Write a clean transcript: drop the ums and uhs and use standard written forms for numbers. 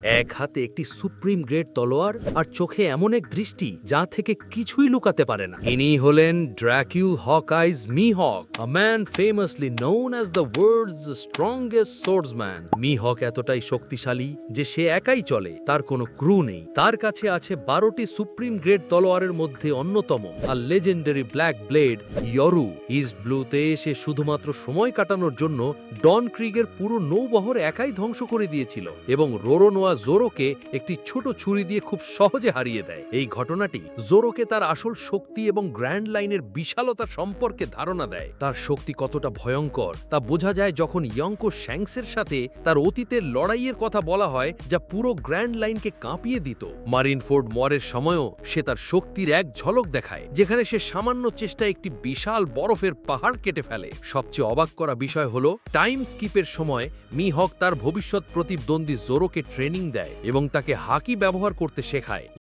এক হাতে একটি সুপ্রিম গ্রেড তলোয়ার আর চোখে এমন এক দৃষ্টি যা থেকে কিছুই লুকাতে পারে না। ইনি হলেন Dracule Hawkeyes Mihawk, a man famously known as the world's strongest swordsman. Mihawk এতটাই শক্তিশালী যে সে একাই চলে, তার কোনো ক্রু নেই। তার কাছে আছে 12টি সুপ্রিম গ্রেড তলোয়ারের মধ্যে অন্যতম আর লেজেন্ডারি ব্ল্যাক ব্লেড ইয়রু। ইস্ট ব্লুতে সে শুধুমাত্র সময় কাটানোর জন্য ডন ক্রিগের পুরো নৌবহর একাই ধ্বংস করে দিয়েছিল এবং রোরোনোয়া জোরোকে একটি ছোট ছুরি দিয়ে খুব সহজে হারিয়ে দেয়। এই ঘটনাটি জোরোকে তার আসল শক্তি এবং গ্র্যান্ড লাইনের বিশালতা সম্পর্কে ধারণা দেয়। তার শক্তি কতটা ভয়ঙ্কর তা বোঝা যায় যখন ইয়ঙ্কো শ্যাংক্সের সাথে তার অতীতের লড়াইয়ের কথা বলা হয়, যা পুরো গ্র্যান্ড লাইনকে কাঁপিয়ে দিত। মারিনফোর্ড ওয়ারের সময়ও সে তার শক্তির এক ঝলক দেখায়, যেখানে সে সামান্য চেষ্টায় একটি বিশাল বরফের পাহাড় কেটে ফেলে। সবচেয়ে অবাক করা বিষয় হলো টাইম স্কিপের সময় মিহক তার ভবিষ্যৎ প্রতিদ্বন্দ্বী জোরোকে ট্রেনিং দেয় এবং তাকে হাকি ব্যবহার করতে শেখায়।